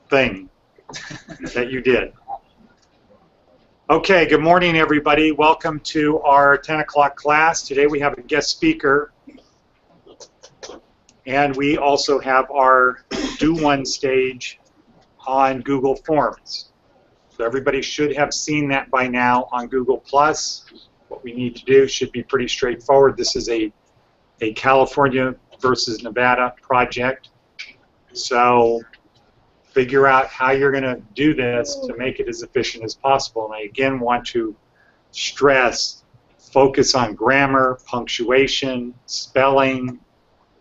thing that you did. Okay, good morning, everybody. Welcome to our 10 o'clock class. Today we have a guest speaker, and we also have our Do One stage on Google Forms. So everybody should have seen that by now on Google+. What we need to do should be pretty straightforward. This is a California versus Nevada project. So figure out how you're going to do this to make it as efficient as possible. And I again want to stress, focus on grammar, punctuation, spelling,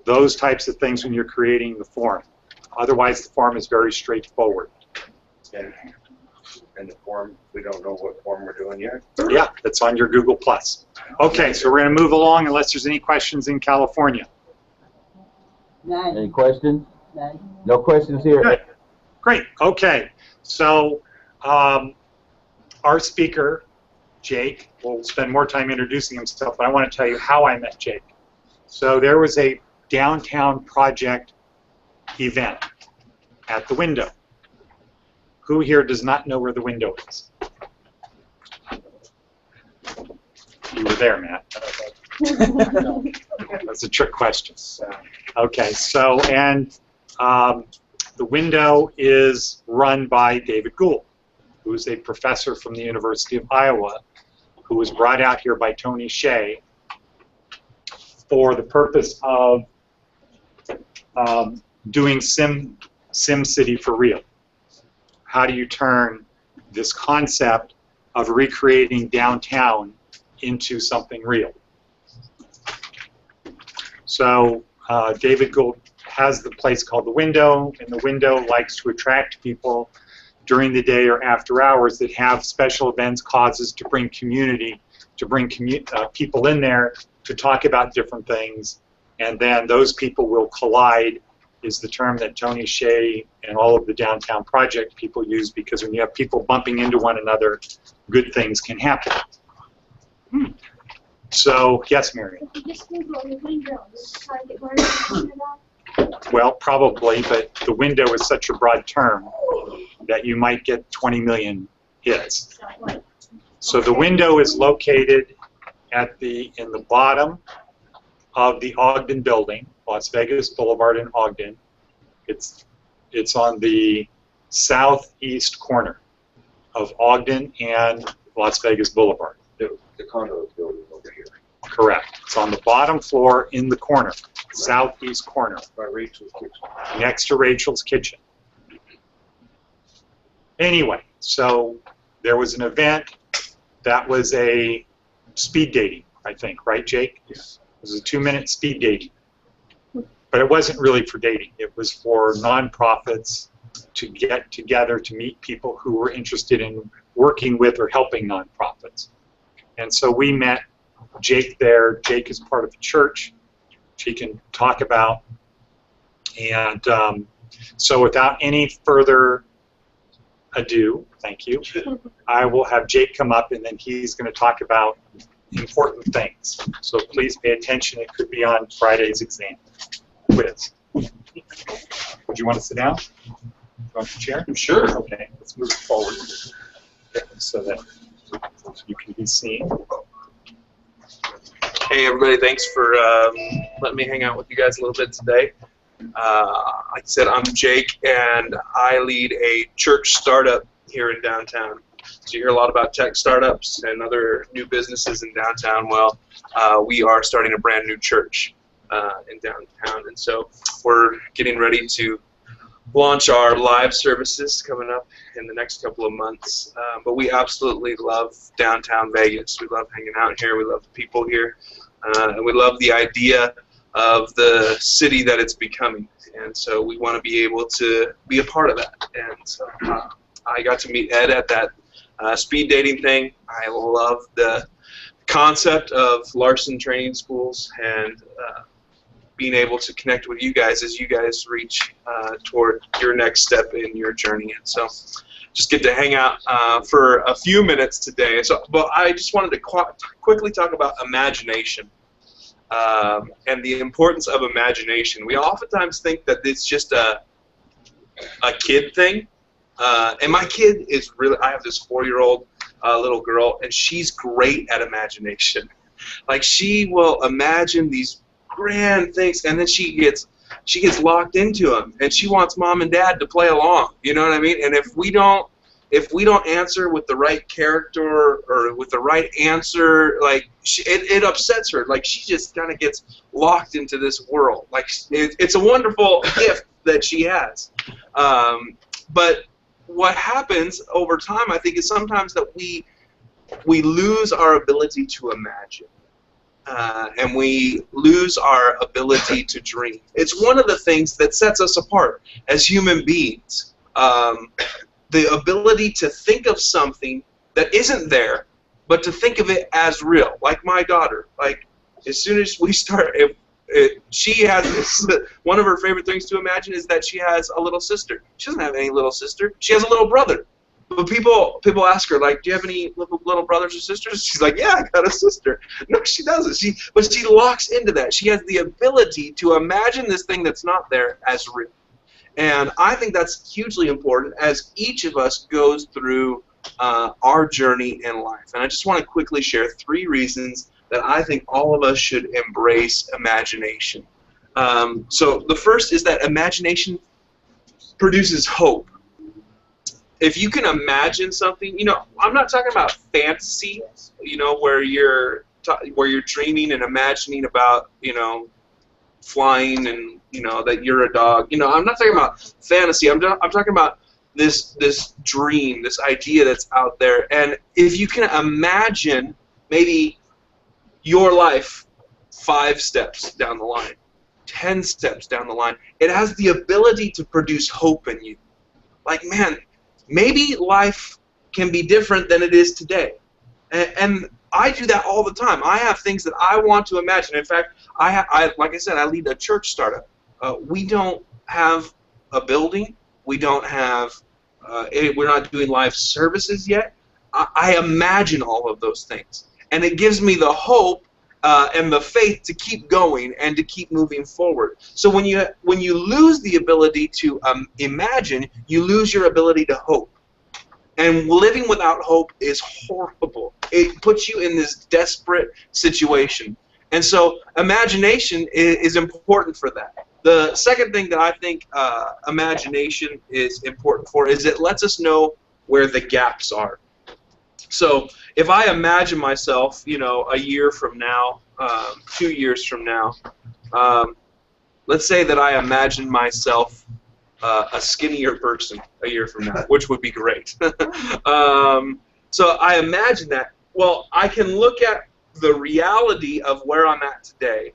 those types of things when you're creating the form. Otherwise, the form is very straightforward. And the form, we don't know what form we're doing yet? Yeah, that's on your Google+. Okay, so we're going to move along unless there's any questions in California. None. Any questions? None. No questions here. Good. Great. Okay. So our speaker, Jake, will spend more time introducing himself, but I want to tell you how I met Jake. So there was a downtown project event at the window. Who here does not know where the window is? You were there, Matt. That's a trick question. Okay, so, and the window is run by David Gould, who is a professor from the University of Iowa, who was brought out here by Tony Hsieh for the purpose of doing SimCity for real. How do you turn this concept of recreating downtown into something real? So David Gould has the place called the Window, and the Window likes to attract people during the day or after hours that have special events, causes to bring community, to bring people in there to talk about different things, and then those people will collide is the term that Tony Hsieh and all of the downtown project people use, because when you have people bumping into one another, good things can happen. So, yes, Marion? Well, probably, but the window is such a broad term that you might get 20 million hits. So the window is located at in the bottom of the Ogden building, Las Vegas Boulevard in Ogden. It's on the southeast corner of Ogden and Las Vegas Boulevard. The condo building over here. Correct. It's on the bottom floor in the corner, southeast corner. By Rachel's kitchen. Next to Rachel's kitchen. Anyway, so there was an event that was a speed dating, I think, right, Jake? Yes. It was a 2-minute speed dating. But it wasn't really for dating. It was for nonprofits to get together to meet people who were interested in working with or helping nonprofits. And so we met Jake there. Jake is part of a church she can talk about. And so without any further ado, thank you, I will have Jake come up, and then he's going to talk about important things. So please pay attention. It could be on Friday's exam quiz. Would you want to sit down? Do you want the chair? Sure. Okay, let's move forward so that you can be seen. Hey everybody, thanks for letting me hang out with you guys a little bit today. Like I said, I'm Jake, and I lead a church startup here in downtown. So you hear a lot about tech startups and other new businesses in downtown. Well, we are starting a brand new church in downtown, and so we're getting ready to launch our live services coming up in the next couple of months. But we absolutely love downtown Vegas. We love hanging out here. We love the people here. And we love the idea of the city that it's becoming. And so we want to be able to be a part of that. And so I got to meet Ed at that speed dating thing. I love the concept of Larson training schools and being able to connect with you guys as you guys reach toward your next step in your journey. And so just get to hang out for a few minutes today. So, but I just wanted to quickly talk about imagination and the importance of imagination. We oftentimes think that it's just a kid thing, And my kid is really, I have this 4-year-old little girl, and she's great at imagination. Like, she will imagine these grand things, and then she gets locked into them, and she wants mom and dad to play along. You know what I mean? And if we don't answer with the right character or with the right answer, like, it upsets her. Like, she just kind of gets locked into this world. Like, it's a wonderful gift that she has. But what happens over time, I think, is sometimes that we lose our ability to imagine. And we lose our ability to dream. It's one of the things that sets us apart as human beings. The ability to think of something that isn't there, but to think of it as real. Like my daughter. Like, as soon as we start, she has this, one of her favorite things to imagine is that she has a little sister. She doesn't have any little sister. She has a little brother. But people ask her, like, do you have any little brothers or sisters? She's like, yeah, I got a sister. No, she doesn't. But she locks into that. She has the ability to imagine this thing that's not there as real. And I think that's hugely important as each of us goes through our journey in life. And I just want to quickly share 3 reasons that I think all of us should embrace imagination. So the first is that imagination produces hope. If you can imagine something, I'm not talking about fantasy, where you're dreaming and imagining about, flying and, that you're a dog. I'm not talking about fantasy. I'm talking about this dream, this idea that's out there. And if you can imagine maybe your life 5 steps down the line, 10 steps down the line, it has the ability to produce hope in you. Like, man, maybe life can be different than it is today. And I do that all the time. I have things that I want to imagine. In fact, I like I said, I lead a church startup. We don't have a building. We don't have, we're not doing live services yet. I imagine all of those things. And it gives me the hope and the faith to keep going and to keep moving forward. So when you lose the ability to imagine, you lose your ability to hope. And living without hope is horrible. It puts you in this desperate situation. And so imagination is important for that. The second thing that I think imagination is important for is it lets us know where the gaps are. So if I imagine myself, a year from now, 2 years from now, let's say that I imagine myself a skinnier person a year from now, which would be great. So I imagine that. Well, I can look at the reality of where I'm at today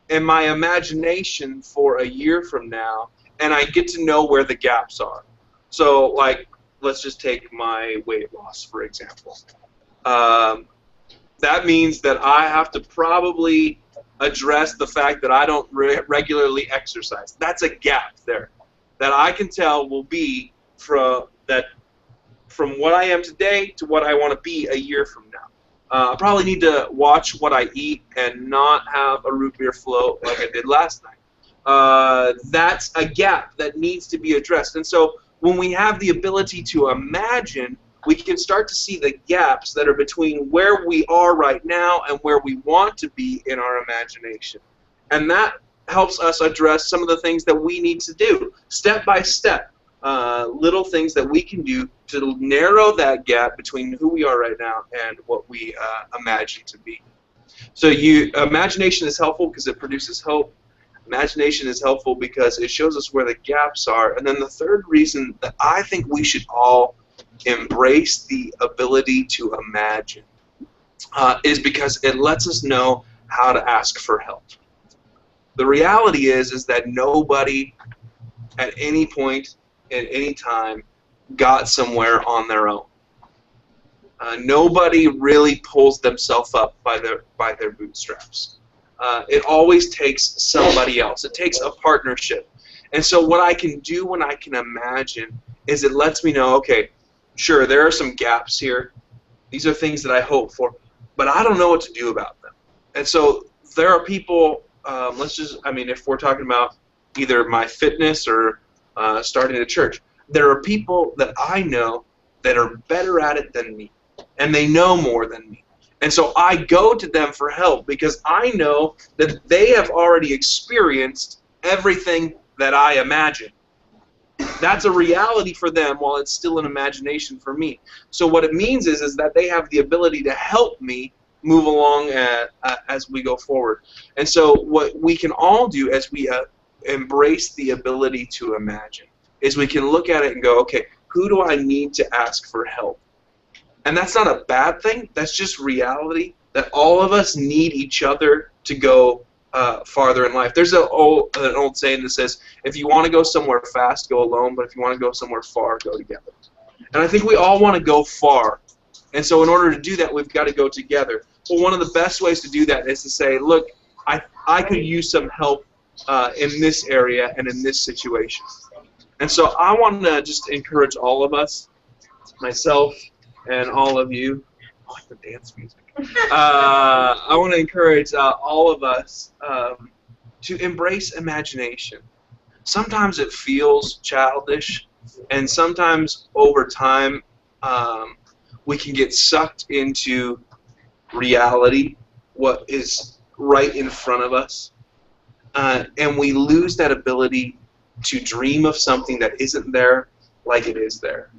and my imagination for a year from now, and I get to know where the gaps are. So, like, let's just take my weight loss, for example. That means that I have to probably address the fact that I don't regularly exercise. That's a gap there that I can tell will be from what I am today to what I want to be a year from now. I probably need to watch what I eat and not have a root beer float like I did last night. That's a gap that needs to be addressed. And so when we have the ability to imagine, we can start to see the gaps that are between where we are right now and where we want to be in our imagination. And that helps us address some of the things that we need to do, step by step, little things that we can do to narrow that gap between who we are right now and what we imagine to be. So imagination is helpful because it produces hope. Imagination is helpful because it shows us where the gaps are. And then the third reason that I think we should all embrace the ability to imagine is because it lets us know how to ask for help. The reality is that nobody at any point at any time got somewhere on their own. Nobody really pulls themselves up by their bootstraps. It always takes somebody else. It takes a partnership. And so what I can do when I can imagine is it lets me know, okay, sure, there are some gaps here. These are things that I hope for, but I don't know what to do about them. And so there are people, if we're talking about either my fitness or starting a church, there are people that I know that are better at it than me, and they know more than me. And so I go to them for help because I know that they have already experienced everything that I imagine. That's a reality for them while it's still an imagination for me. So what it means is that they have the ability to help me move along as we go forward. And so what we can all do as we embrace the ability to imagine is we can look at it and go, okay, who do I need to ask for help? And that's not a bad thing. That's just reality, that all of us need each other to go farther in life. There's an old saying that says, if you want to go somewhere fast, go alone, but if you want to go somewhere far, go together. And I think we all want to go far. And so in order to do that, we've got to go together. Well, one of the best ways to do that is to say, look, I could use some help in this area and in this situation. And so I want to just encourage all of us, myself and all of you. I like the dance music. I want to encourage all of us to embrace imagination. Sometimes it feels childish, and sometimes over time we can get sucked into reality, what is right in front of us, and we lose that ability to dream of something that isn't there like it is there.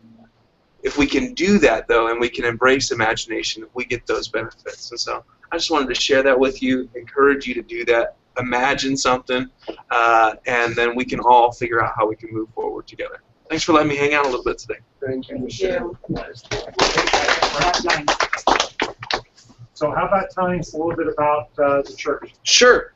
If we can do that, though, and we can embrace imagination, we get those benefits. And so I just wanted to share that with you, encourage you to do that, imagine something, and then we can all figure out how we can move forward together. Thanks for letting me hang out a little bit today. Thank you. So how about telling us a little bit about the church? Sure.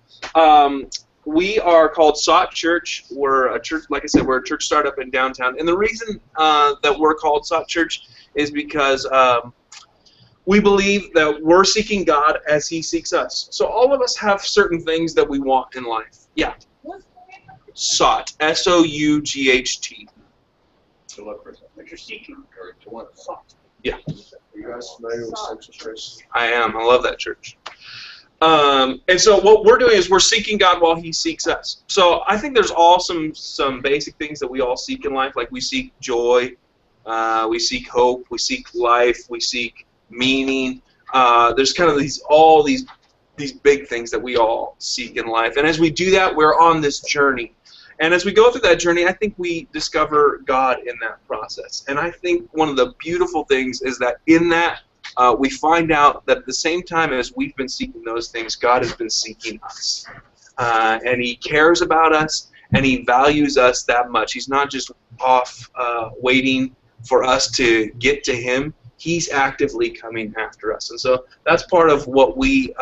We are called Sought Church. We're a church, like I said, we're a church startup in downtown. And the reason that we're called Sought Church is because we believe that we're seeking God as He seeks us. So all of us have certain things that we want in life. Yeah. Sought. S-O-U-G-H-T. To look for something. You're seeking or to want to sought. Yeah. Are you guys familiar with Central Church? I am. I love that church. And so what we're doing is we're seeking God while He seeks us. So I think there's all some basic things that we all seek in life. Like we seek joy, we seek hope, we seek life, we seek meaning. There's kind of all these big things that we all seek in life. And as we do that, we're on this journey. And as we go through that journey, I think we discover God in that process. And I think one of the beautiful things is that in that, we find out that at the same time as we've been seeking those things, God has been seeking us. And He cares about us, and He values us that much. He's not just off waiting for us to get to Him. He's actively coming after us. And so that's part of what we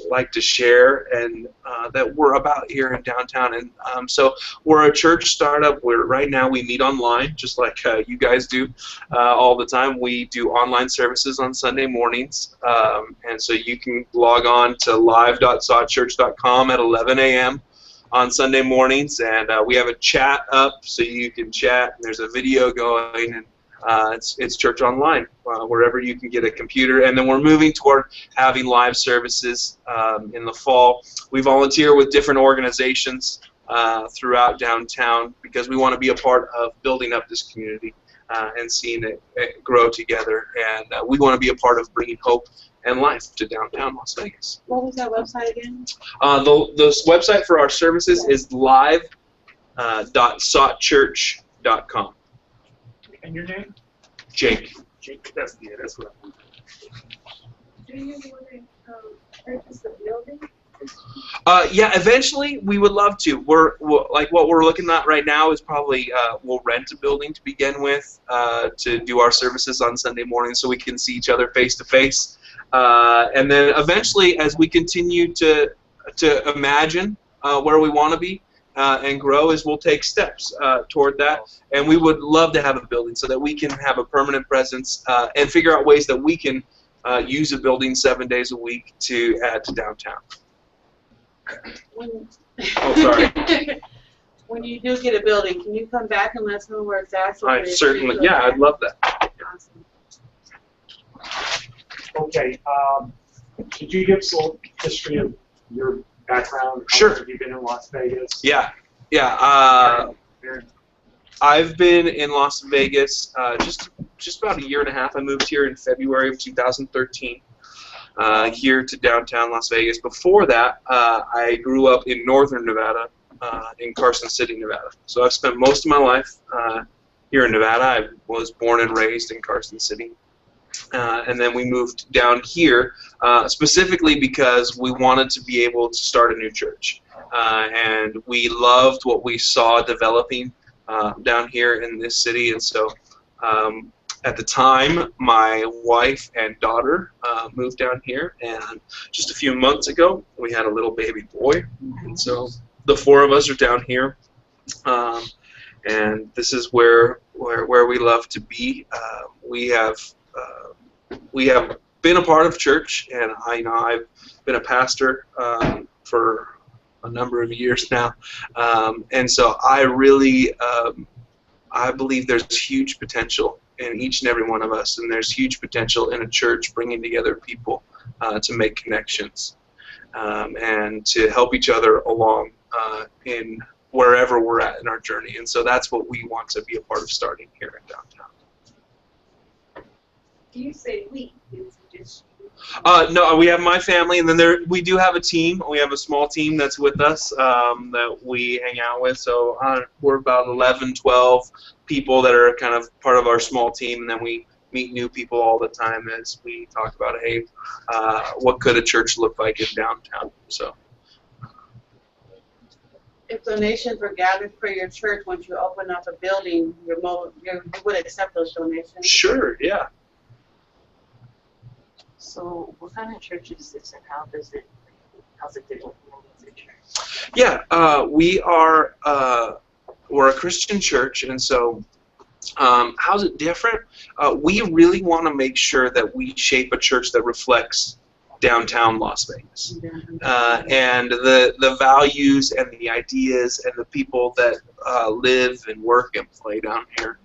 like to share and that we're about here in downtown. And so we're a church startup where right now we meet online, just like you guys do all the time. We do online services on Sunday mornings, and so you can log on to live.soughtchurch.com at 11 a.m. on Sunday mornings, and we have a chat up so you can chat, and there's a video going, and it's church online, wherever you can get a computer. And then we're moving toward having live services in the fall. We volunteer with different organizations throughout downtown because we want to be a part of building up this community and seeing it grow together. And we want to be a part of bringing hope and life to downtown Las Vegas. What was that website again? The website for our services is live.soughtchurch.com. And your name? Jake. Jake. That's what I'm. Do you want to purchase the building? Yeah, eventually we would love to. We're like what we're looking at right now is probably we'll rent a building to begin with to do our services on Sunday morning, so we can see each other face to face. And then eventually, as we continue to imagine where we want to be and grow, is we'll take steps toward that. And we would love to have a building so that we can have a permanent presence and figure out ways that we can use a building 7 days a week to add to downtown. Oh, sorry. When you do get a building, can you come back and let us know where it's at? So I certainly, yeah, I'd love that. Awesome. Okay. Could you give us a little history of your background? How Sure. long have you been in Las Vegas? Yeah. I've been in Las Vegas just about a year and a half. I moved here in February of 2013. Here to downtown Las Vegas. Before that, I grew up in northern Nevada, in Carson City, Nevada. So I've spent most of my life here in Nevada. I was born and raised in Carson City. And then we moved down here specifically because we wanted to be able to start a new church. And we loved what we saw developing down here in this city. And so at the time, my wife and daughter moved down here, and just a few months ago, we had a little baby boy. And so the four of us are down here, and this is where we love to be. We have been a part of church, and I've been a pastor for a number of years now, and so I really I believe there's huge potential in each and every one of us, and there's huge potential in a church bringing together people to make connections and to help each other along in wherever we're at in our journey. And so that's what we want to be a part of starting here in downtown. Do you say we? Is it just you? No, we have my family, and then we do have a team. We have a small team that's with us that we hang out with. So we're about 11, 12 people that are kind of part of our small team, and then we meet new people all the time as we talk about, hey, what could a church look like in downtown? So, If donations were gathered for your church once you open up a building, you would accept those donations? sure, yeah. So what kind of church is this, and how's it different from any other church? Yeah, we're a Christian church, and so how's it different? We really want to make sure that we shape a church that reflects downtown Las Vegas, and the values and the ideas and the people that live and work and play down here,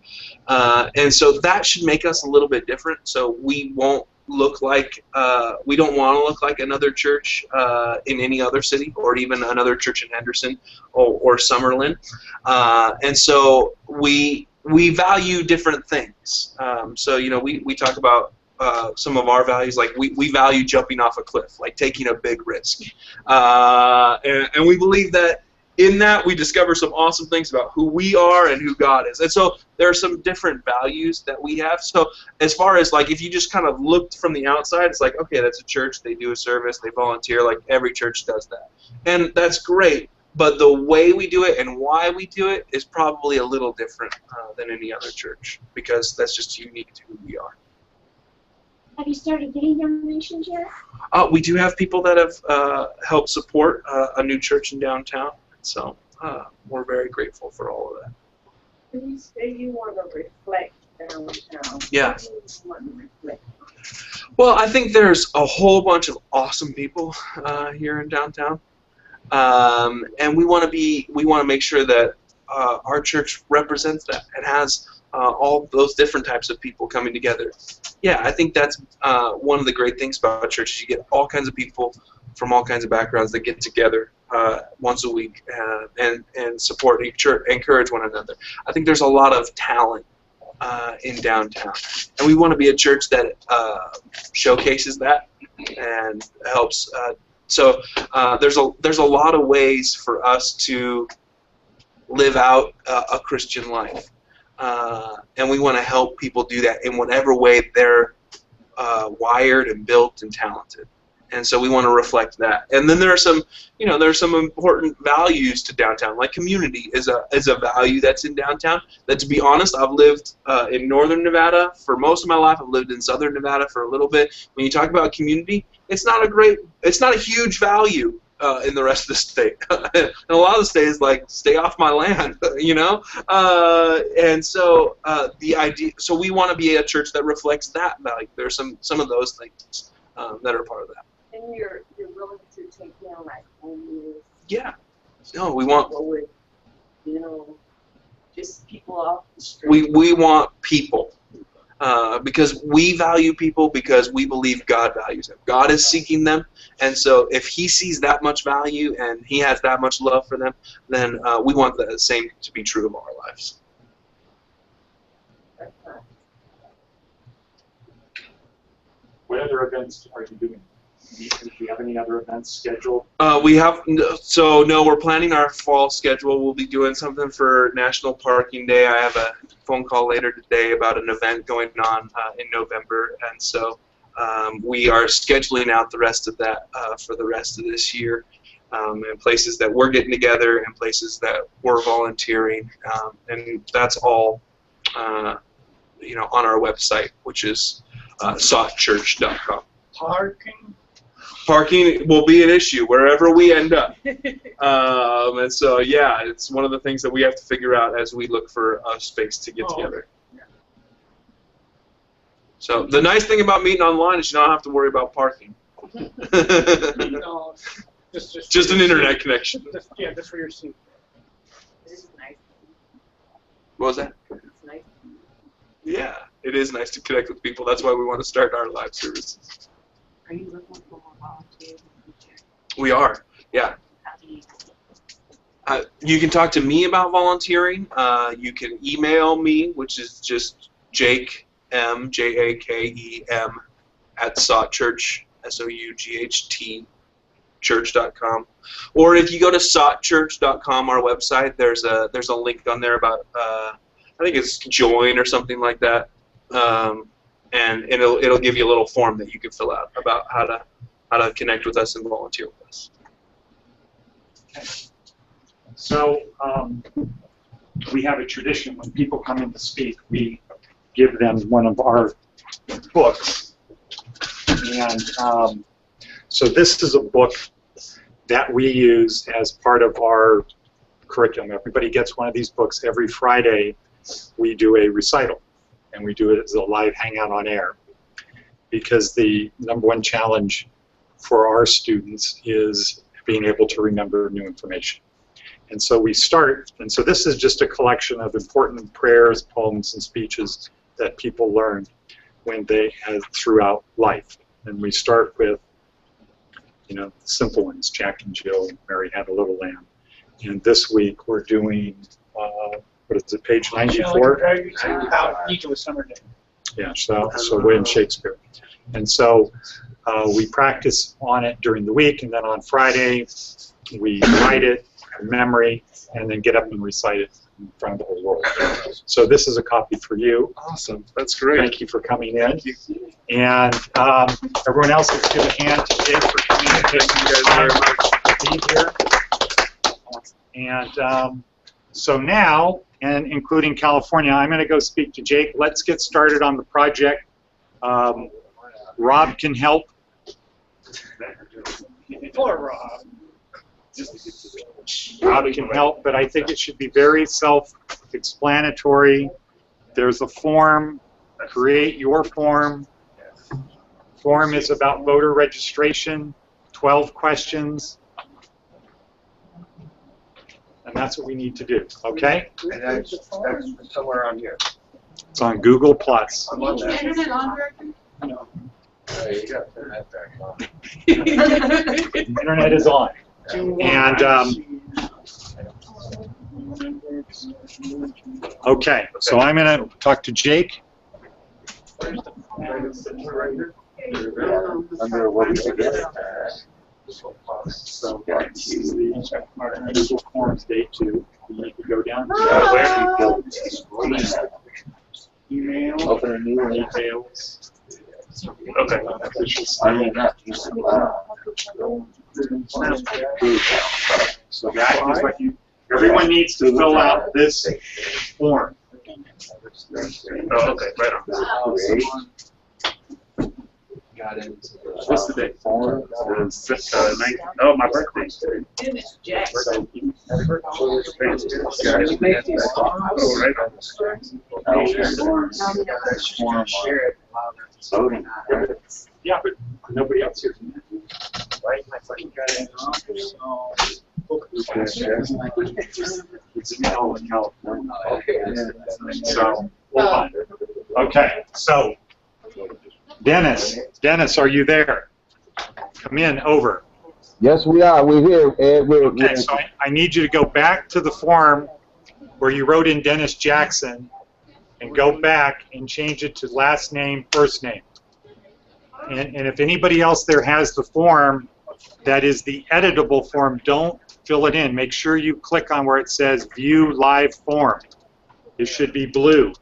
and so that should make us a little bit different. So we won't look like we don't want to look like another church in any other city, or even another church in Henderson or Summerlin, and so we value different things. So we talk about some of our values, like we value jumping off a cliff, like taking a big risk, and we believe that in that we discover some awesome things about who we are and who God is. And so there are some different values that we have. So as far as, like, if you just kind of looked from the outside, it's like, okay, that's a church, they do a service, they volunteer, like every church does that. And that's great, but the way we do it and why we do it is probably a little different than any other church, because that's just unique to who we are. Have you started getting donations yet? We do have people that have helped support a new church in downtown. So we're very grateful for all of that. When you say you want to reflect downtown, Yeah. what do you want to reflect? Well, I think there's a whole bunch of awesome people here in downtown, and we want to make sure that our church represents that and has all those different types of people coming together. Yeah, I think that's one of the great things about church is you get all kinds of people from all kinds of backgrounds that get together once a week and support each church, encourage one another. I think there's a lot of talent in downtown, and we want to be a church that showcases that and helps. So there's a lot of ways for us to live out a Christian life, and we want to help people do that in whatever way they're wired and built and talented. And so we want to reflect that. And then there are some, there's some important values to downtown. Like community is a value that's in downtown. That, to be honest, I've lived in northern Nevada for most of my life. I've lived in southern Nevada for a little bit. When you talk about community, it's not a huge value in the rest of the state. And a lot of the state is like, stay off my land, and so the idea. So we want to be a church that reflects that value. There's some of those things that are part of that. And you're willing to take down like homeless. Yeah. No, we want. With, just people off the street. We want people. Because we value people, because we believe God values them. God is seeking them, and so if He sees that much value and He has that much love for them, then we want the same to be true of our lives. other events are you doing? Do you have any other events scheduled? We have, no, we're planning our fall schedule. We'll be doing something for National Parking Day. I have a phone call later today about an event going on in November, and so we are scheduling out the rest of that for the rest of this year, and places that we're getting together and places that we're volunteering, and that's all, you know, on our website, which is soughtchurch.com. Parking will be an issue wherever we end up. And so, yeah, it's one of the things that we have to figure out as we look for a space to get together. So the nice thing about meeting online is you don't have to worry about parking. No, Just an internet connection. Just for your seat. This is nice. What was that? It's nice. Yeah, it is nice to connect with people. That's why we want to start our live services. Are you looking for more volunteers in the future? We are, yeah. How do you? You can talk to me about volunteering. You can email me, which is just Jake M, Jakem @soughtchurch, SOUGHT church.com. Or if you go to soughtchurch.com, our website, there's a link on there about I think it's join or something like that, and it'll give you a little form that you can fill out about how to connect with us and volunteer with us. Okay. So we have a tradition when people come in to speak, we give them one of our books, and so this is a book that we use as part of our curriculum. Everybody gets one of these books every Friday. We do a recital, and we do it as a live hangout on air, because the #1 challenge for our students is being able to remember new information. And so we start, and so this is just a collection of important prayers, poems, and speeches that people learn when they have throughout life. And we start with, you know, simple ones, Jack and Jill, Mary Had a Little Lamb. And this week we're doing, what is it, page 94? Each of a summer day. Yeah, so William Shakespeare. And so we practice on it during the week, and then on Friday we write it from memory and then get up and recite it in front of the whole world. So this is a copy for you. Awesome. That's great. Thank you for coming in. Thank you. And everyone else, let's give a hand to Jake for coming in. Thank you guys very much. Being here. And so now, and including California, I'm going to go speak to Jake. Let's get started on the project. Rob can help. Poor Rob. Rob can help, but I think it should be very self-explanatory. There's a form. Create your form. Form is about voter registration. 12 questions. And that's what we need to do, okay? And that's somewhere on here. It's on Google+. I'm on Is the that. internet on there? No. You got that back on. The internet is on. And, okay, so I'm going to talk to Jake. Under what we forget. So this is the Google Forms Day 2. You need to go down to email, Open a new one. details. Okay. So that is what everyone needs to fill out this form. Oh, okay. Right on. What's the date? Oh, my birthday. Dennis Jackson. So, yeah, but nobody else here can do that. Right? It's in California. So, hold on. Okay, so Dennis, are you there? Come in, over. Yes, we are. We're here. Okay, so I need you to go back to the form where you wrote in Dennis Jackson and go back and change it to last name, first name. and if anybody else there has the form that is the editable form, don't fill it in. Make sure you click on where it says View Live Form. It should be blue.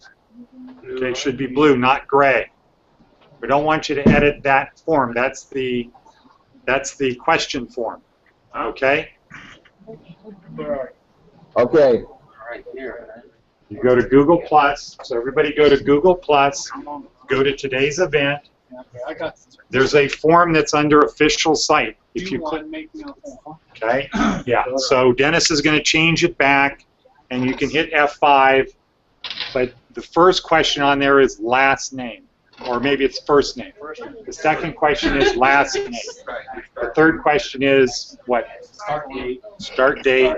Okay, it should be blue, not gray. We don't want you to edit that form. That's the question form. Okay? Okay. Right here. You go to Google Plus. So everybody go to Google Plus. Go to today's event. Okay, I got this. There's a form that's under official site. If you want click, to make me a phone? okay? Yeah. So Dennis is going to change it back, and you can hit F5. But the first question on there is last name, or maybe it's first name. The second question is last name. The third question is what? Start date. Start date,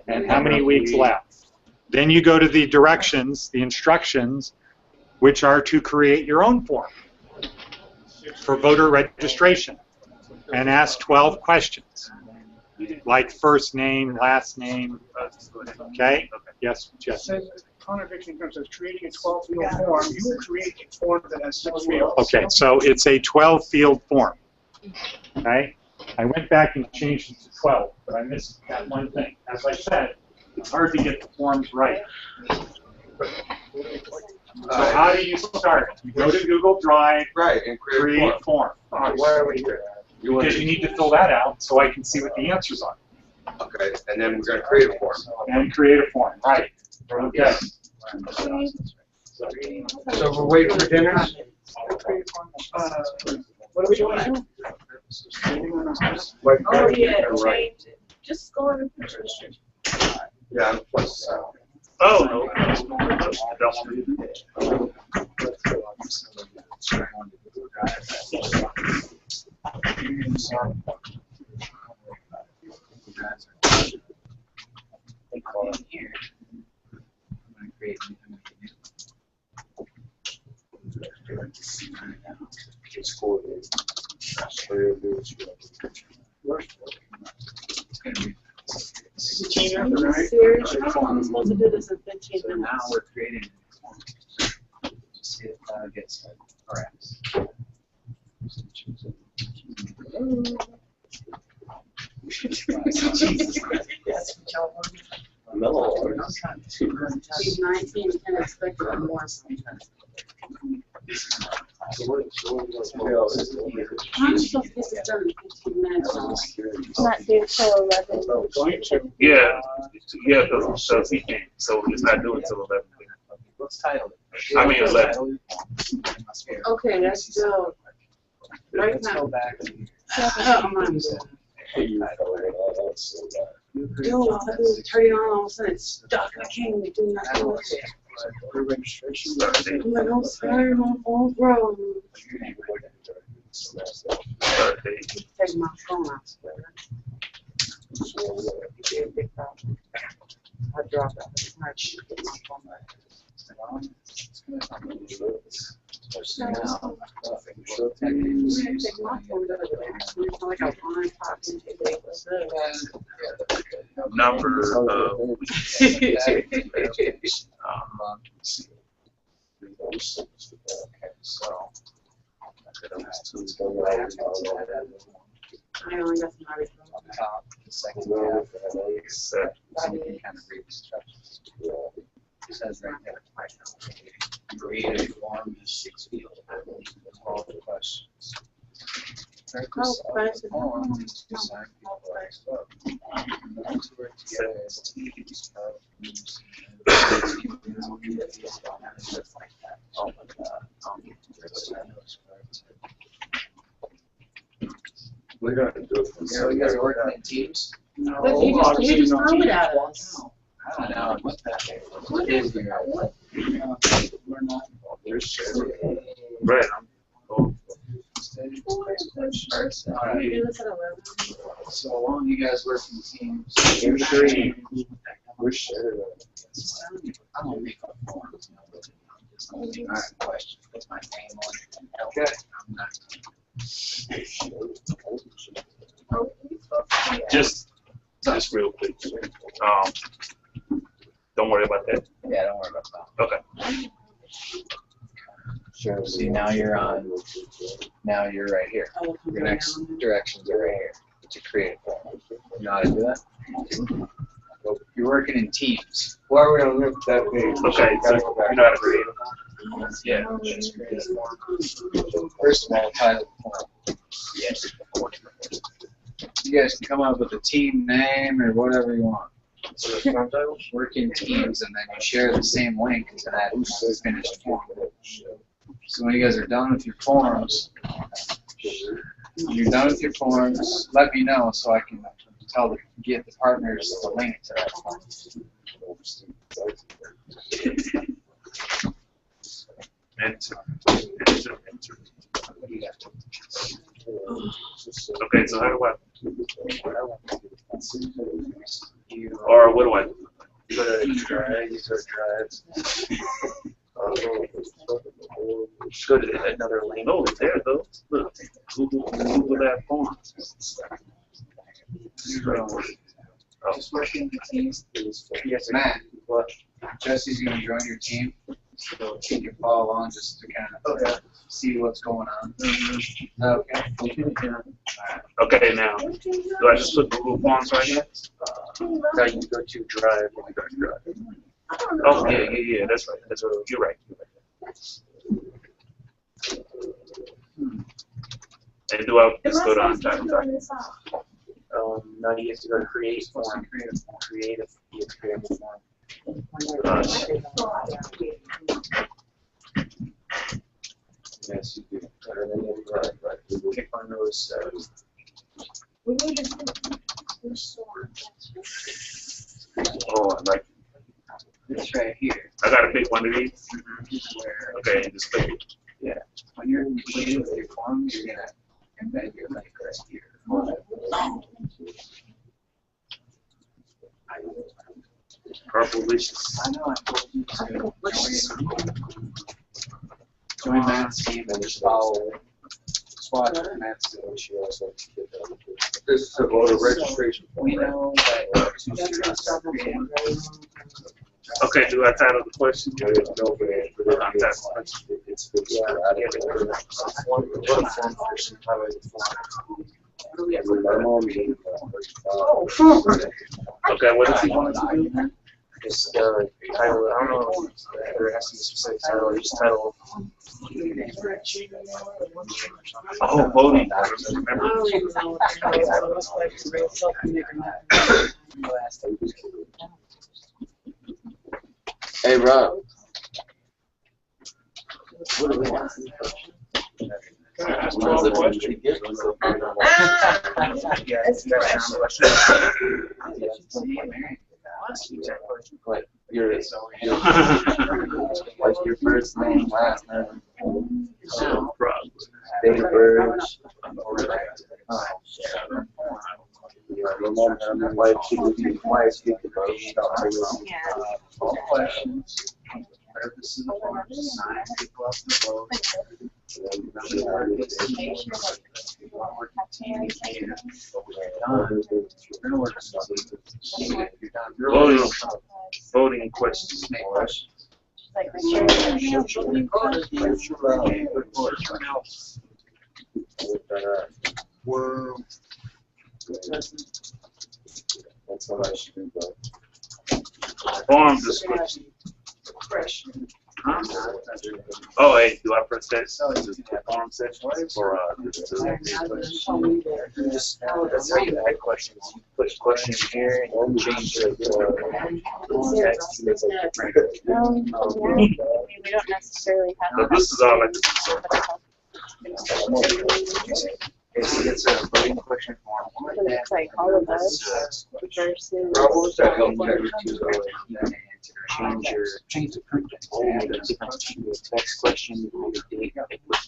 and how many weeks left. Then you go to the directions, the instructions, which are to create your own form for voter registration, and ask 12 questions, like first name, last name. Okay? Yes, Jesse. Contradiction in terms of creating a 12-field form. You will create a form that has 6 fields. Okay, so it's a 12-field form. Okay? I went back and changed it to 12, but I missed that one thing. As I said, it's hard to get the forms right. So how do you start? You go to Google Drive, Right, and create form. Why are we here? Because you need to fill that out so I can see what the answers are. Okay, and then we're going to create a form. And create a form, right. Okay. So we're waiting for dinner? What are we doing? Oh, yeah, change it. Just go on and put your shirt. Yeah, I'm plus. Oh, Are you serious? How am I supposed to do this in 15 So now minutes? we're creating a form. See if that gets perhaps. She's 19, can expect more. I'm supposed to get this done in 15 minutes. Not due till 11. Yeah, because he came, so it's not due until 11. Let's title it. I mean 11. Okay, let's do. Right Let's now. go back. Oh, my God. Dude, all I do is turn it on, all of a sudden it's stuck. I can't even do nothing with it. Registration. I'm like, I'm sorry, my phone's broke. Take my phone out. I dropped it. I should get my phone back. Now, Take my phone the other day. It's like a line popping today. Number I only got some other on top, the second half, so you can kind of read the instructions. It says right there, create a form is 6 fields. All the questions. Purpose of the form is to sign people up. Those who work together as teams of groups. Oh my God. We're going to do it from So you guys are working in teams? But you just threw it at us. I don't know, what's that? What is your? We're not. right. Can we do this at 11? So long you guys work in teams. We're sharing. We're sharing. I'm gonna make up forms. I'm gonna do questions, put my name on it. And help. Okay. I'm not. Just real quick. Don't worry about that. Yeah, don't worry about that. Okay. See, now you're on. Now you're right here. Your next directions are right here to create a form. You know how to do that? You're working in teams. Why are we on that page? Okay, so you know how to create a form? Yeah. Just create a form. First of all, title the form. Yes. You guys can come up with a team name or whatever you want. Work in teams, and then you share the same link to that finished form. So when you guys are done with your forms, let me know so I can get the partners the link to that form. Okay, so how do I? Or what do I do? Go to Drive, use our drives. Go to another link. Oh, it's there though. Look, Google that form. Just working the teams. Yes, Matt. What? Jesse's going to join your team, so you can follow along just to kind of see what's going on. Okay. Okay, now do I just put Google Forms right here? Now you go to Drive. Oh yeah. That's right. You're right. And do I just go down title? Now you have to go to Create Form. Create a form. Yes, you do. Click on those. Oh, I like It's right here. I gotta pick one of these. Okay, and just click it. Yeah. When you're completed with your form, you're gonna embed your link right here. Purple wishes. I know. I told you to join Matt's team and just follow. Swat Matt's team. This is a voter registration We know that two students. Okay, do I title the question? Okay, what does he want to do? Just title, I don't know if there has to be a specific title, just title. Oh, voting. Remember? Hey, Rob. What's your first name, last name? Date of birth. All questions. Purposes of forms, sign people up the vote. Voting questions. Make questions. Form description. Huh? Oh, hey, do I press that? Form section or That's how you add questions. You put questions here and you change the text. We don't necessarily have. So this is all I do. It's a voting question form. It's like all of us versus. Change the print. Text question.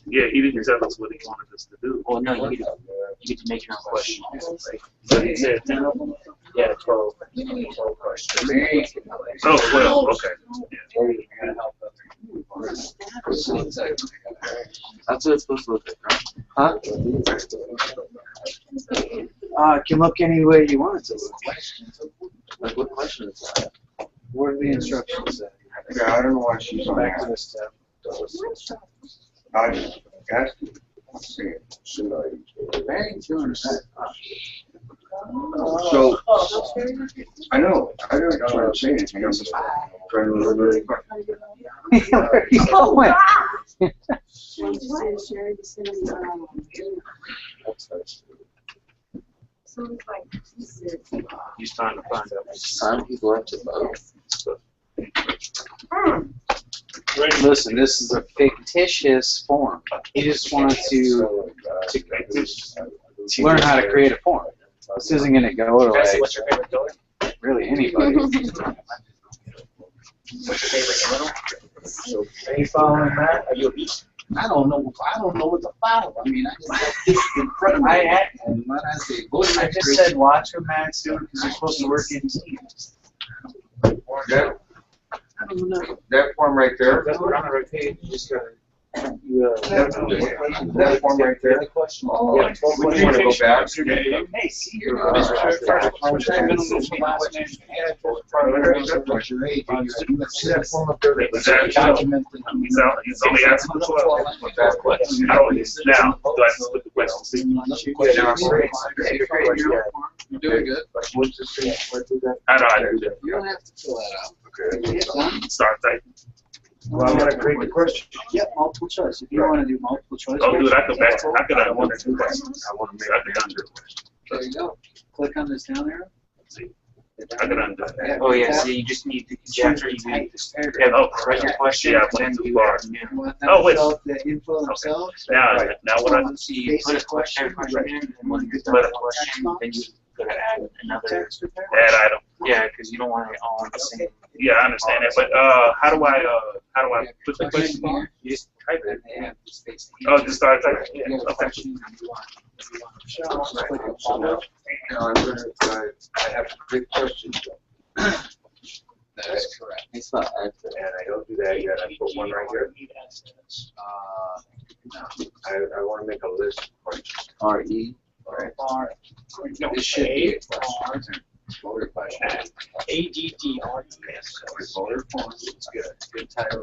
Yeah, he didn't tell us what he wanted us to do. Well, no, you get to make your own question. So he said 10 of them? Yeah, 12 questions. Oh, 12, okay. That's what it's supposed to look like, right? Huh? It can look any way you want it to look. Like what question is that? What are the instructions? Yeah, I don't know why she's back to this step. I asked you, should I? I ain't doing that. So, I know, I don't try to say anything, I'm just trying to remember. Where are you going? He's trying to find out. Some people have to vote. Listen, this is a fictitious form. He just wanted to learn how to create a form. This isn't going to go to Cassie, like what's your favorite color? really anybody. What's your favorite animal? Are you following that? Are you a beast? I don't know what to follow. I mean, I just got this incredible. And when I say vote, I just said watch what Matt's doing because you're supposed to work in teams. That, I don't know. that form right there, That's what I'm gonna rotate. You just gotta. that form right there. Oh, Yeah, we need to go back. hey, see, you're See that form up there? He's only asking for 12. I don't, now, do I split the question? You're doing good. I know, I do that. You don't have to fill that out. Start typing. Well, I'm gonna create the question. Yep, multiple choice. If you want to do multiple choice. Oh, dude, I go back. I could have one or two questions. I wanna make I could undo it. There you go. Click on this down arrow. See, I could undo it. Oh yeah, so you just need to after you type this Yeah, paragraph. oh, write your question, Yeah, I then went too you far. You want them Oh, to wait. fill out the info themselves? Now what I so you put a question in, and when you put a question, then you gotta add another. Text with that? add item. Yeah, because you don't want it all in the same. Yeah, I understand that, but how do I put the question? Here. You just type it. And they have to space the Oh, just start typing. You Yeah, have a okay. question and you want to click on follow. Now, I'm gonna, I have to create questions. That is correct. It's not active. And I don't do that yet, I put one right here. I wanna make a list of questions. R-E. R. This should be a question. Voter question. ADDRES. Voter form. It's good. Good title.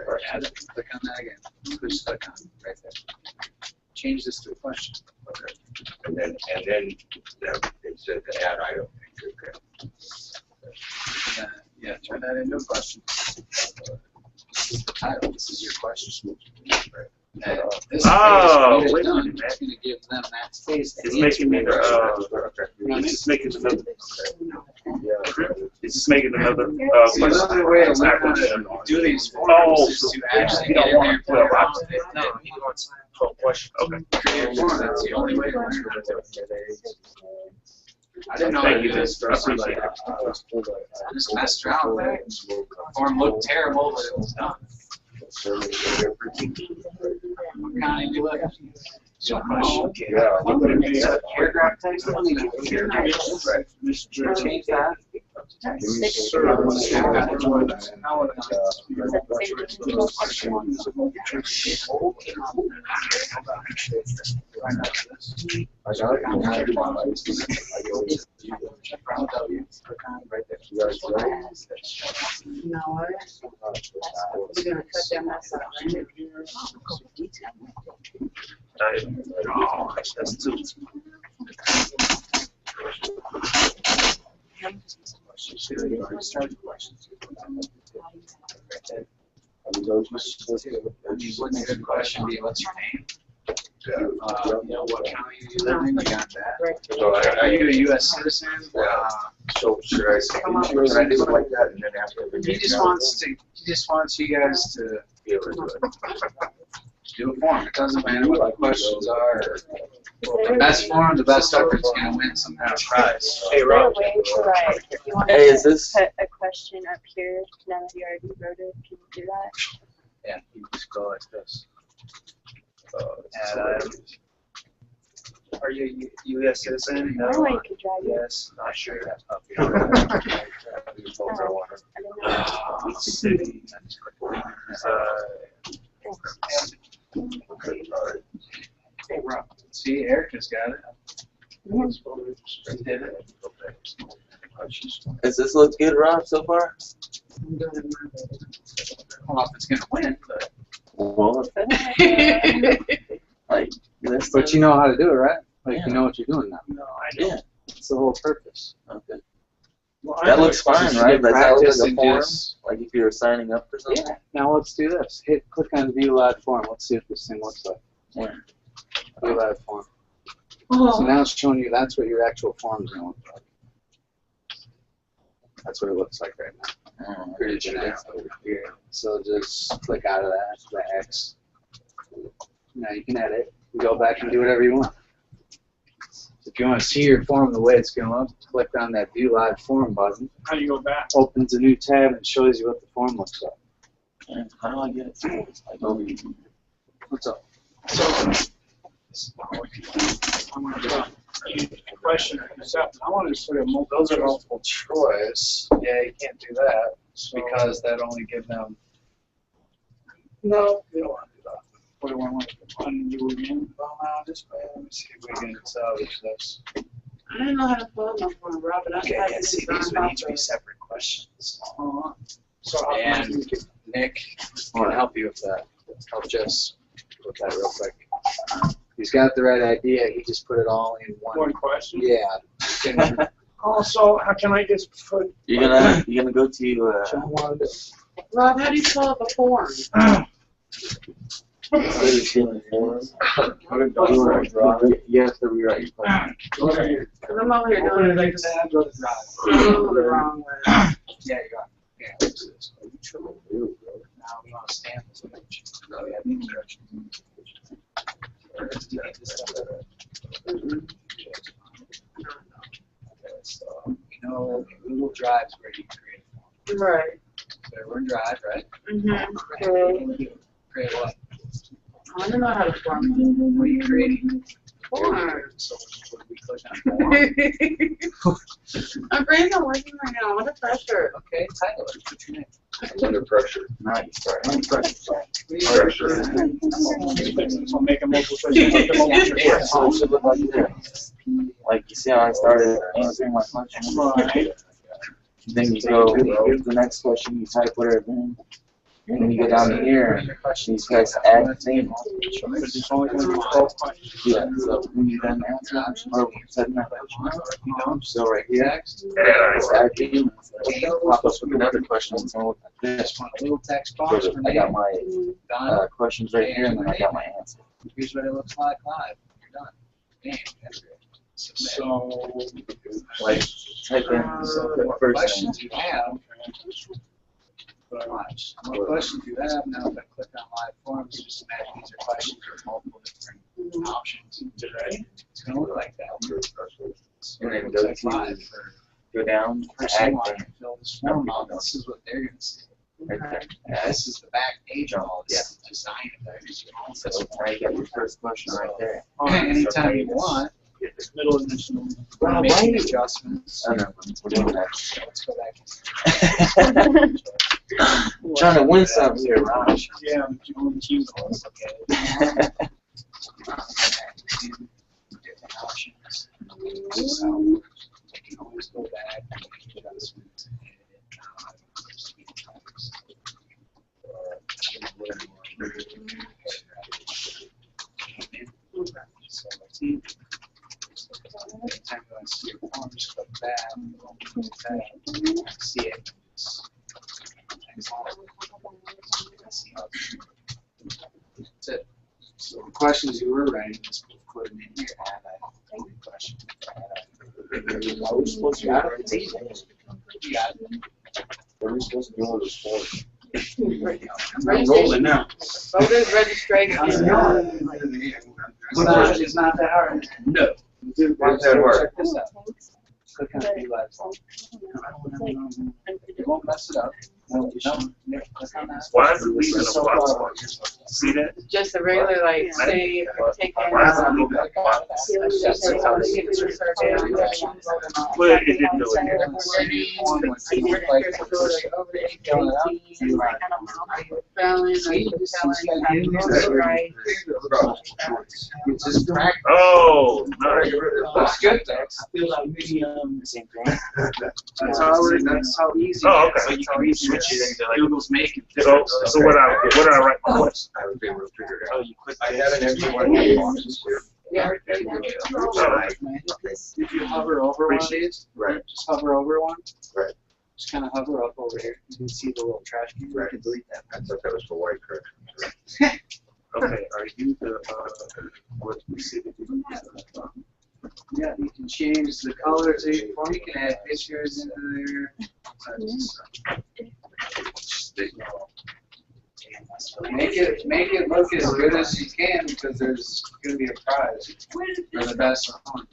Or add it. Click on that again. Push click on it right there. Change this to a question. Okay. And then it said to add item. Yeah, turn that into a question. This is the title. This is your question. And this Oh, phase, wait a done. minute, It's going to give them that space. It's making me it's just making another. It's just making another See, another way to learn how to do these forms is to actually get in there. Well, No, he wants 12 questions. Okay. Create a form. That's the only way to learn how to do it. I didn't know how to do this first. I just messed around with it. The form looked terrible, but it was done. What kind of you look? Yeah. Paragraph text. Change that. No, we're gonna cut that mess out, right? Oh, that's too. What's a good question be? What's your name? What county you live in? You got that. So Are you a U.S. citizen? So should I say, should I do it like that and then after the He just wants you guys to do a form. It doesn't matter what the questions are. The best form, the best effort's gonna win some kind of prize. Hey, Rob. Hey, is this? Put a question up here now that you already wrote it. Can you do that? Yeah, you just go like this. Add item. Are you a U.S. citizen? I don't know you could drive it. Yes. Not sure. Let's see. Hey, Rob. See, Erica's got it. She did it. Does this look good, Rob, so far? I don't know if it's gonna win, but. Well, like this. But you know how to do it, right? Like Yeah. you know what you're doing now. No, I Yeah. don't. That's the whole purpose. Okay. Well, That looks fine, Just right? get That's how it looks practice like a and form. just- Like if you were signing up for something. Yeah. Now let's do this. Click on view live form. Let's see what this thing looks like. Yeah. View live form. Oh. So now it's showing you that's what your actual form is going to look like. That's what it looks like right now. Pretty generic over here. So just click out of that, the X. Now you can edit. You go back and do whatever you want. If you want to see your form the way it's going to look, click on that View Live Form button. How do you go back? Opens a new tab and shows you what the form looks like. And how do I get it? Like over here. What's up? So, I'm going to question yourself. I want to sort of Those are multiple choice. Yeah, you can't do that because that only gives them. No, you don't want to do that. What do I want to undo again? Well, now this way. Let me see if we can salvage this. I didn't know how to fill out my form, Rob, but I Okay, tried yeah, to see, do these it would on each be separate questions. So how And can you Nick can help you with that. I'll just look at it real quick. He's got the right idea. He just put it all in one. one question? Yeah. Also, how can I just put? You're gonna go to Rob, how do you fill out the form? filling form. You have to rewrite your question. Okay. Because I'm over here doing it like the wrong way. Yeah, you got it. Yeah. Now we want to stand this image. Really have the instructions. So, you know, Google Drive's where you create a form. Right. So we're in Drive, right? Mm-hmm. Create what? I don't know how to form. What are you creating? Form. So what do we click on form? My brain's not working right now. What a pressure. Okay, title it. What's your name? Under pressure. Nice. Under pressure. Pressure. So make a multiple choice. Yeah, so it should look like this. Like you see how I started answering my question. Right. Then you go to the next question, you type whatever in. And then you go down to here, and you guys add things. Because it's only going to be 12 questions. Yeah, so when you then answer, or setting that question up, you know, so right here, add things, pop up with another question, so look like this. A little text box. So I got my questions right here, and then I got my answer. Here's what it looks like live. You're done. Bam, that's great. Submit. So, Like, type in the What first questions thing. you have? Watch. What questions you have now? If I click on live forms, just imagine these are questions with multiple different options. today? It's going to look like that. So And then it go looks like live to, for go down, person add wanting thing, to fill this form out. This is what they're going to see. right there. This is the back page of all this design of that. So now you got your first question right there. Anytime you want, Middle initial. we'll make adjustments. Oh, no, we're doing that. Let's go back. Trying to win something here, Raj. Yeah, but you only choose one. Different options. This is how it works. You can always go back and make adjustments. So let's see. Anytime you want to see your form, just click that. See it. That's it. So the questions you were writing, just put them in here. Add a question. Are we supposed to You got do it. it? It's easy. You got it. What are we supposed to do with this form? I'm rolling now. Voters registration. It's not that hard. No. Dude, It's that hard. check this out. Click on View Live Form. You won't mess it up. No, click on that. Why is it leaving This is a so box? far. See that? Just a regular, like, say, take Why is it leaving a box? Well, Well, it didn't go in here. It's just practice. Oh, no. That's good, thanks. Same thing. That's how easy. Oh, okay. So you can read through Google's making. So what I write my question? I would be able to figure it Oh, out. you click I this. have an empty one of the boxes here. Yeah. If you hover over one of these, Right. just hover over one. Right. Just kind of hover up over here. You can see the little trash can. Right. You can delete that. I thought that was for white correct. Okay, are you the, what we see? Yeah, you can change the colors of your form. You can add pictures into there. Make it look as good as you can because there's going to be a prize for the best one.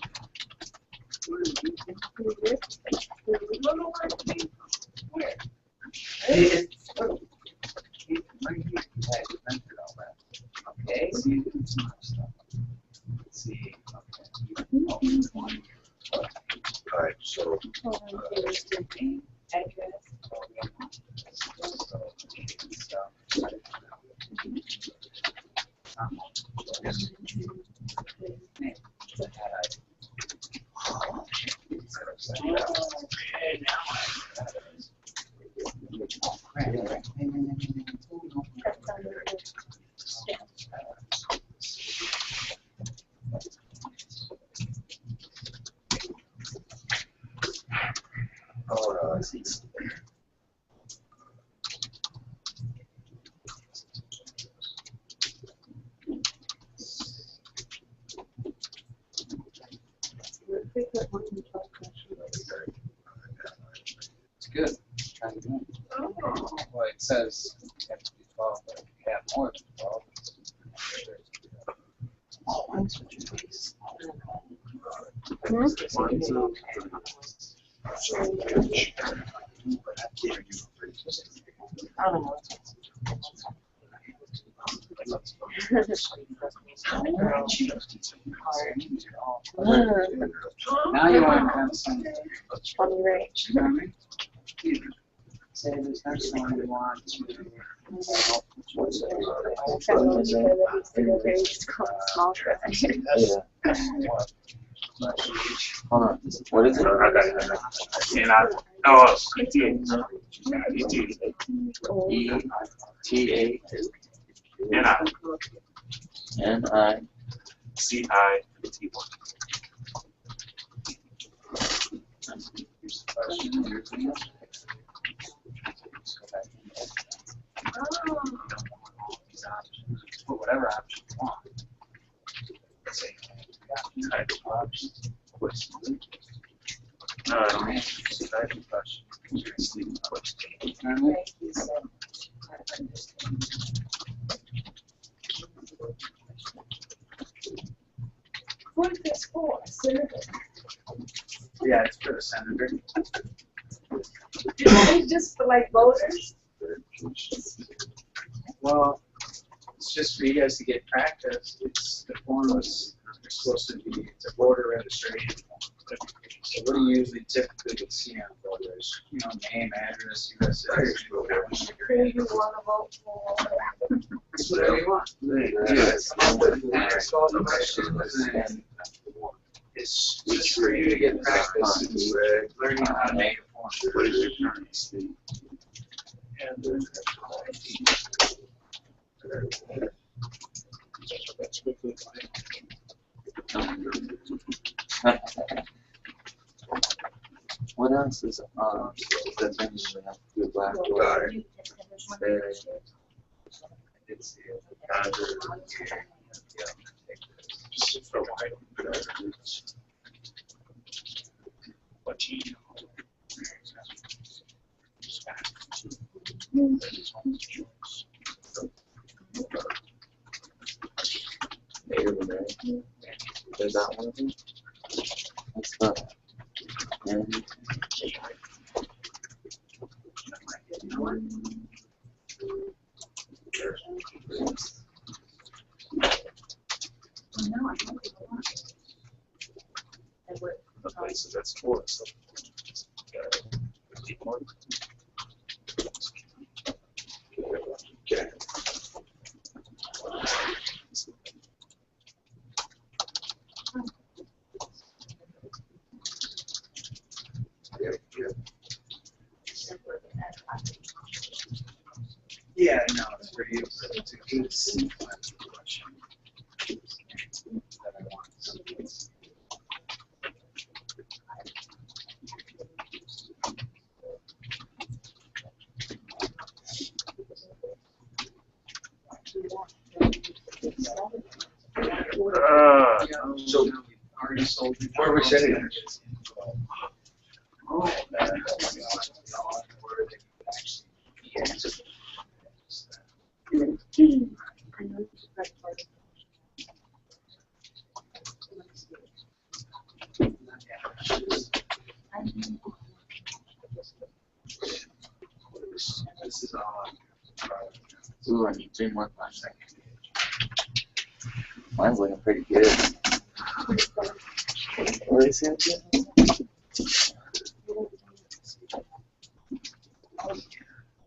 Okay, so you can see my stuff. Let's see. Okay. All right, so. It's good. Try to do it. Well, it says you have to be 12, but if you have more than 12. Oh, mine's what you face. I don't know. Now you want to have some. Funny, right? You know what I mean? Say this next one you want to. Small trip. Hold on. What is it? I got it. And I, oh, E-T-A. N-I. CIT1. Put whatever option you want. Type of option. What is this for? A senator? Yeah, it's for the senator. It's just for like voters? Well, it's just for you guys to get practice. It's the form is supposed to be, it's a voter registration. So what do you usually typically see on voters? You know, name, address, U.S. citizen. Who you want to vote for? It's whatever you want. Yes. Ask all the questions and it's just for you to get practice and learning how to make a form. What is your current state? What else is the thing we have to do black? It's just for white. What do you Native American. Is that one of them? That's not. And okay, so that's 4. So, okay. know it's for you, but it's a good sequence question that I want. So, where are we sitting? This is all. Ooh, I need 3 more last second. Mine's looking pretty good. What is it?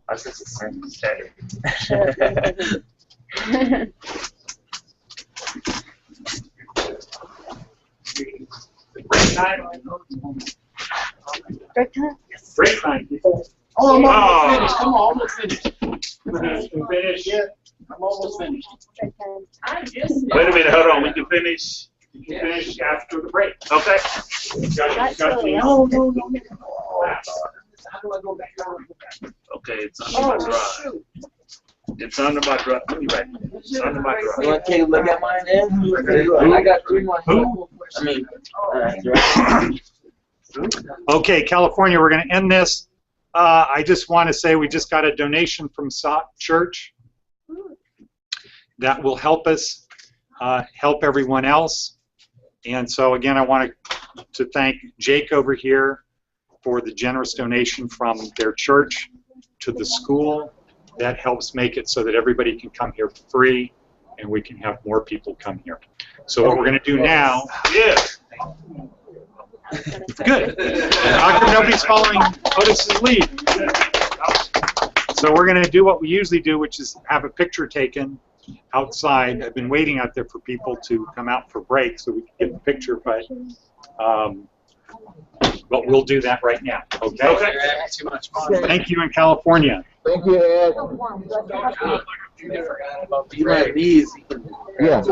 I was just saying steady. Break time. Break time? Break time, people. Oh, I'm almost finished. Come on, almost finished. Finish yet? I'm almost finished. Break time. Wait a minute, hold on, we can finish. You can finish after the break. Okay. That's so No. How do I go back? Okay, it's under my drive. It's under my drive. Let me write it. It's under my You drive. want to take a look at mine then? I got 3 more. I mean, Okay, California, we're going to end this. I just want to say we just got a donation from SOT Church that will help us help everyone else. And so again, I want to thank Jake over here for the generous donation from their church to the school. That helps make it so that everybody can come here for free and we can have more people come here. So what we're going to do now, Yeah. good. How come nobody's following Otis's lead? So we're going to do what we usually do, which is have a picture taken outside. I've been waiting out there for people to come out for break so we can get the picture, but we'll do that right now. Okay? You're having too much fun. Thank you in California. thank you, Ed. You forgot about You like these. Yeah.